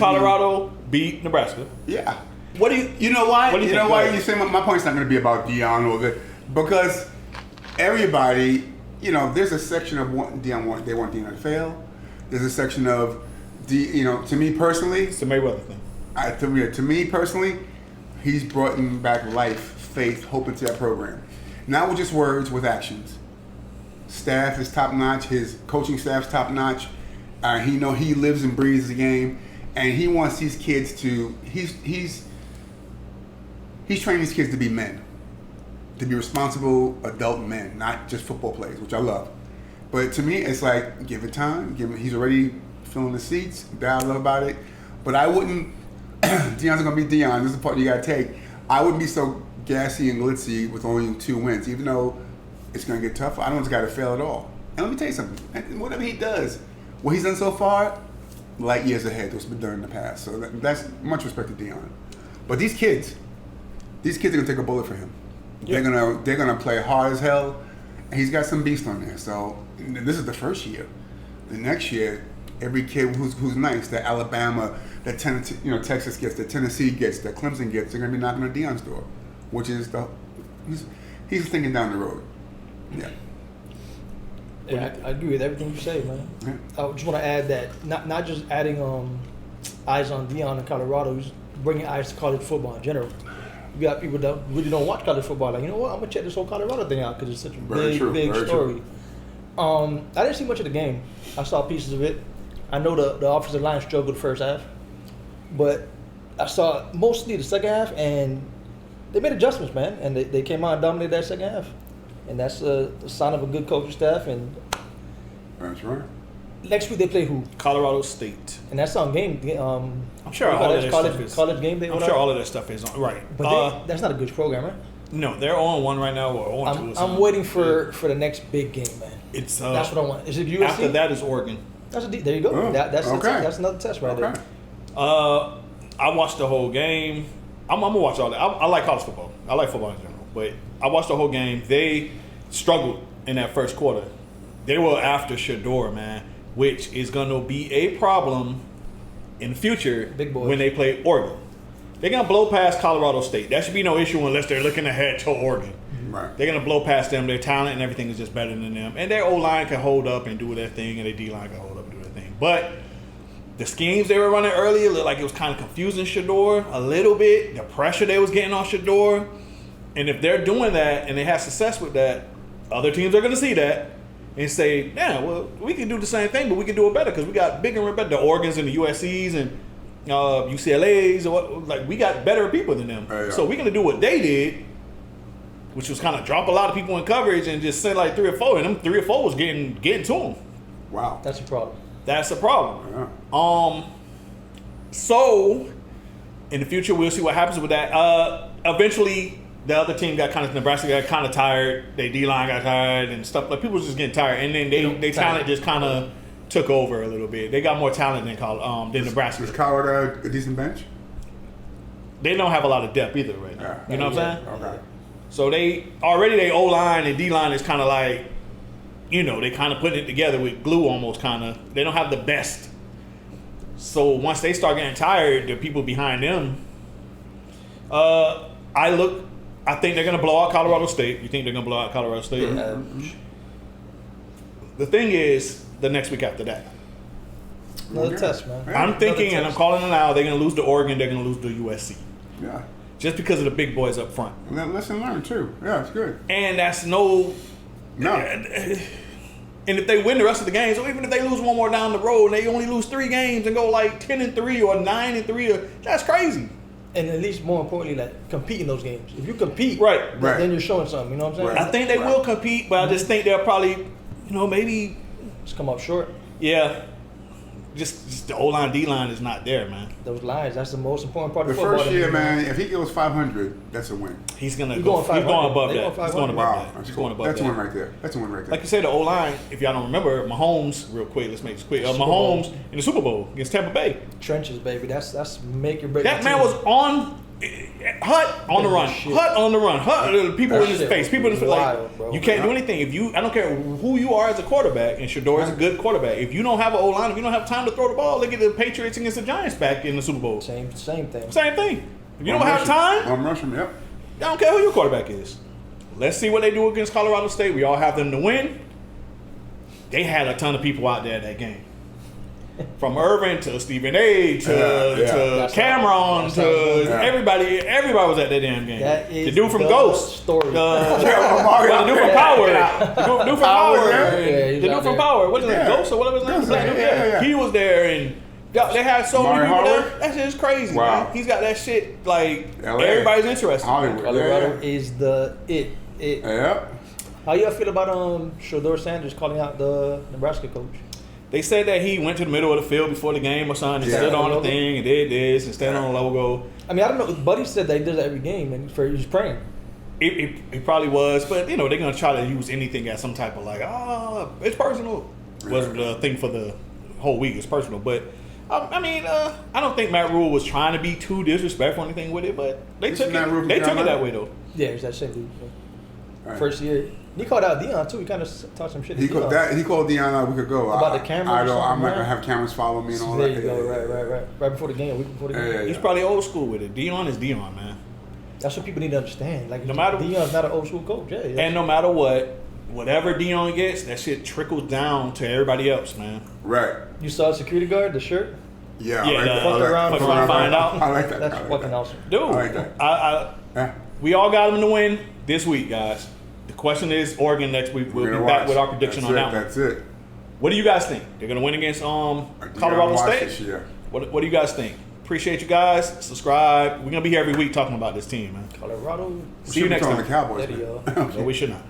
Colorado beat Nebraska. Yeah. What do you? You know why? What do you know why you say my point's not going to be about Deion or the because everybody, there's a section of Deion they want Deion to fail. There's a section of to me personally, it's the Mayweather thing. To me personally, he's brought back life, faith, hope into that program. Not with just words, with actions. Staff is top notch. His coaching staff's top notch. He lives and breathes the game, and he wants these kids to. He's training these kids to be men, to be responsible adult men, not just football players, which I love. But to me, it's like give it time. He's already filling the seats. That I love about it. But I wouldn't. Deion's gonna be Deion. This is the part you gotta take. I wouldn't be so gassy and glitzy with only 2 wins, even though it's gonna get tough. I don't want this guy to fail at all. And let me tell you something. Whatever he does, what he's done so far, light years ahead of what's been done in the past. So that's much respect to Deion. But these kids are gonna take a bullet for him. Yeah. They're gonna play hard as hell, and he's got some beast on there. So this is the first year. The next year, every kid who's nice, that Alabama, that Texas gets, that Tennessee gets, that Clemson gets, they're gonna be knocking on Deion's door, which is he's thinking down the road. Yeah. Yeah, I agree with everything you say, man. Yeah. I just want to add that not just adding eyes on Deion in Colorado, just bringing eyes to college football in general. You got people that really don't watch college football. Like, you know what? I'm gonna check this whole Colorado thing out because it's such a big story. I didn't see much of the game. I saw pieces of it. I know the offensive line struggled the first half, but I saw mostly the second half, and they made adjustments, man. And they came out and dominated that second half, and that's a sign of a good coaching staff. And that's right. Next week they play who? Colorado State. And that's on game. I'm sure all of that stuff is college game day. I'm sure all of that stuff is on. Right. But that's not a good program, right? No, they're on 1 right now or on 2. I'm waiting for the next big game, man. It's that's what I want. Is it USC? After that is Oregon. There you go. Oh, that's okay. That's another test right there. I watched the whole game. I'm gonna watch all that. I like college football. I like football in general, but I watched the whole game. They struggled in that first quarter. They were after Shador, man, which is gonna be a problem in the future when they play Oregon. They're gonna blow past Colorado State. That should be no issue unless they're looking ahead to Oregon. Right. They're gonna blow past them. Their talent and everything is just better than them, and their O line can hold up and do their thing, and their D line can hold up and do their thing. But the schemes they were running earlier looked like it was kind of confusing Shador a little bit. The pressure they was getting on Shador, and if they're doing that and they have success with that, other teams are gonna see that and say, "Yeah, well, we can do the same thing, but we can do it better because we got bigger and better. The Oregons and the USC's and UCLA's, we got better people than them. Yeah. So we're gonna do what they did." Which was kind of drop a lot of people in coverage and just send like 3 or 4, and them 3 or 4 was getting to them. Wow, that's a problem. That's a problem. Yeah. So in the future we'll see what happens with that. Eventually, the other team Nebraska got kind of tired. Their D line got tired and stuff. Like people was just getting tired, and then they talent just kind of took over a little bit. They got more talent than Nebraska. Is Colorado a decent bench? They don't have a lot of depth either right now. Yeah. You know what I'm saying? Okay. So they O-line and D-line is kind of like, they kind of putting it together with glue almost kind of. They don't have the best. So once they start getting tired, the people behind them, I think they're going to blow out Colorado State. You think they're going to blow out Colorado State? Yeah. The thing is, the next week after that. Another test, man. I'm thinking, and I'm calling it now, they're going to lose to Oregon, they're going to lose to USC. Yeah. Just because of the big boys up front. Lesson learned too. Yeah, it's good. And that's no. And if they win the rest of the games, or even if they lose one more down the road, and they only lose 3 games and go like 10-3 or 9-3, that's crazy. And at least more importantly, like compete in those games. If you compete, right, then you're showing something. You know what I'm saying? Right. I think they will compete, but I just think they'll probably, maybe just come up short. Yeah. Just the O-line, D-line is not there, man. Those lines, that's the most important part of the football. First year, man, if he goes 500, that's a win. He's going above that. He's going above that. That's a win right there. That's a win right there. Like you said, the O-line, if y'all don't remember, Mahomes, real quick, let's make this quick. Mahomes in the Super Bowl against Tampa Bay. Trenches, baby. That's make or break. That man was on Hut on the run. Hut on the run. Hut people in his face. People in his face. Like, bro. you can't do anything. I don't care who you are as a quarterback, and Shador is a good quarterback. If you don't have an O-line, if you don't have time to throw the ball, look at the Patriots against the Giants back in the Super Bowl. Same thing. Same thing. If you don't have time, I'm rushing. Yep. I don't care who your quarterback is. Let's see what they do against Colorado State. We all have them to win. They had a ton of people out there that game. From Irvin to Stephen A. to Cameron to everybody was at that damn game. That is the dude from the Ghost. story. The dude from Power. The dude from Power. Yeah, The dude from Power. What's his name? Ghost or whatever his name is. Yeah. He was there and they had so many people Howard? there. That shit is crazy, Wow. man. He's got that shit like LA. everybody's interested. Hollywood. Colorado is the it. Yep. How y'all feel about Shador Sanders calling out the Nebraska coach? They said that he went to the middle of the field before the game or something and Yeah. stood on the thing and did this and stood on the logo. I mean, I don't know. Buddy said that he does that every game and he's praying. It probably was, but you know they're gonna try to use anything as some type of like, it's personal. Was the thing for the whole week? It's personal, but I mean, I don't think Matt Rule was trying to be too disrespectful or anything with it, but they took it that way though. Yeah, it's that same dude. Right. First year, he called out Deion too. He kind of talked some shit. He called Deion a week ago. About the camera or I'm not something, gonna man? have cameras follow me and all There that. you go. Right before the game, a week before the game. Yeah. He's probably old school with it. Deion is Deion, man. That's what people need to understand. Like, No matter- Deion's not an old school coach. Yeah, And no matter what, whatever Deion gets, that shit trickles down to everybody else, man. Right. You saw a security guard, the shirt. Yeah. Yeah, I like that. fuck I like around, that. fuck around, find out. I like that. That's I like fucking that. awesome. Dude, I like that. Yeah. we all got them to win this week, guys. The question is Oregon next week. We'll We're be gonna back watch. with our prediction That's on it. that one. That's it. What do you guys think? They're gonna win against Colorado watch State? this year. What do you guys think? Appreciate you guys. Subscribe. We're gonna be here every week talking about this team, man. Colorado. See you next on time. the Cowboys. There you man. No, we should not.